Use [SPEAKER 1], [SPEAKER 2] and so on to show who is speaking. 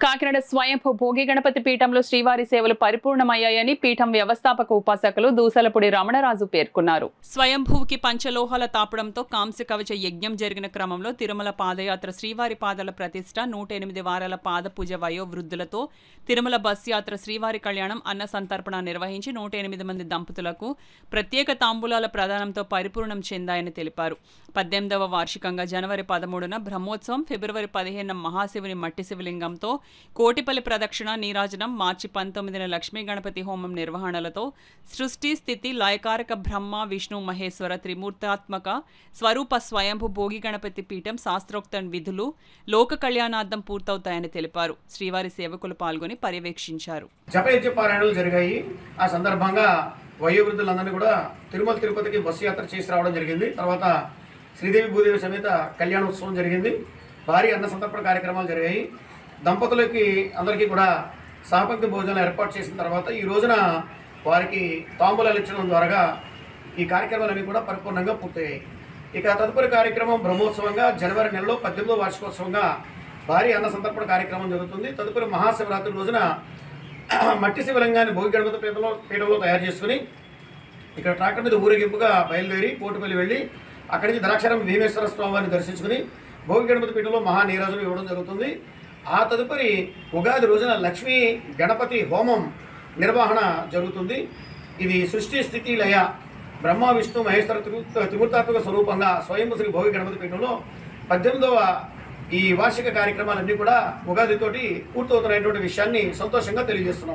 [SPEAKER 1] కాకినాడ స్వయంభూ భోగి గణపతి పీఠంలో శ్రీవారి సేవలు పరిపూర్ణమయ్యాయని పీఠం వ్యవస్థాపక ఉపాసకులు దూసలపూడి రమణరాజు పేర్కొన్నారు. స్వయంభూకి పంచలోహాల తాపడంతో కాంస్య కవచ యజ్ఞం జరిగిన క్రమంలో తిరుమల పాదయాత్ర శ్రీవారి పాదాల ప్రతిష్ఠ 108 వారాల పాద పూజ వయోవృద్ధులతో తిరుమల బస్ యాత్ర శ్రీవారి కళ్యాణం అన్న సంతర్పణ నిర్వహించి 108 మంది దంపతులకు ప్రత్యేక తాంబూలాల ప్రదానంతో పరిపూర్ణం చెందాయని తెలిపారు. 18వ వార్షికంగా జనవరి 13న బ్రహ్మోత్సవం, ఫిబ్రవరి 15న మహాశివుని మట్టి శివలింగంతో కోటిపల్లి ప్రదక్షిణ నీరాజనం, మార్చి 19న లక్ష్మీ గణపతి హోమం నిర్వహణలతో సృష్టి స్థితి లయకారక బ్రహ్మ విష్ణు మహేశ్వర త్రిమూర్తాత్మక స్వరూప స్వయంభూ భోగి గణపతి పీఠం శాస్త్రోక్త విధులు లోక కళ్యాణార్థం పూర్తవుతాయని తెలిపారు. శ్రీవారి సేవకులు పాల్గొని పర్యవేక్షించారు.
[SPEAKER 2] జపయజ్ఞ పారాయణలు జరిగాయి. ఆ సందర్భంగా వయోవృద్ధులందరినీ కూడా తిరుమల తిరుపతికి బస్సు యాత్ర చేసి రావడం జరిగింది. తర్వాత శ్రీదేవి భూదేవి సమేత కళ్యాణోత్సవం జరిగింది. భారీ అన్న సంతర్పణ కార్యక్రమాలు జరిగాయి. దంపతులకి అందరికీ కూడా సహపంక్తి భోజనాలు ఏర్పాటు చేసిన తర్వాత ఈ రోజున వారికి తాంబూలాలు ఇచ్చడం ద్వారా ఈ కార్యక్రమాలన్నీ కూడా పరిపూర్ణంగా పూర్తయ్యాయి. ఇక తదుపరి కార్యక్రమం బ్రహ్మోత్సవంగా జనవరి నెలలో 18వ వార్షికోత్సవంగా భారీ అన్న సంతర్పణ కార్యక్రమం జరుగుతుంది. తదుపరి మహాశివరాత్రి రోజున మట్టి శివలింగాన్ని భోగి గణపతి పీఠంలో తయారు చేసుకుని ఇక్కడ ట్రాక్టర్ మీద ఊరేగింపుగా బయలుదేరి కోటిపల్లి వెళ్ళి అక్కడి నుంచి ద్రాక్షారం భీమేశ్వర స్వామివారిని దర్శించుకుని భోగి గణపతి పీఠంలో మహానీరాజులు ఇవ్వడం జరుగుతుంది. ఆ తదుపరి ఉగాది రోజున లక్ష్మీ గణపతి హోమం నిర్వహణ జరుగుతుంది. ఇది సృష్టి స్థితి లయ బ్రహ్మ విష్ణు మహేశ్వర త్రిమూర్తాత్మక స్వరూపంగా స్వయంభూ శ్రీ భోగి గణపతి పీఠంలో 18వ ఈ వార్షిక కార్యక్రమాలన్నీ కూడా ఉగాదితోటి పూర్తవుతున్నటువంటి విషయాన్ని సంతోషంగా తెలియజేస్తున్నాం.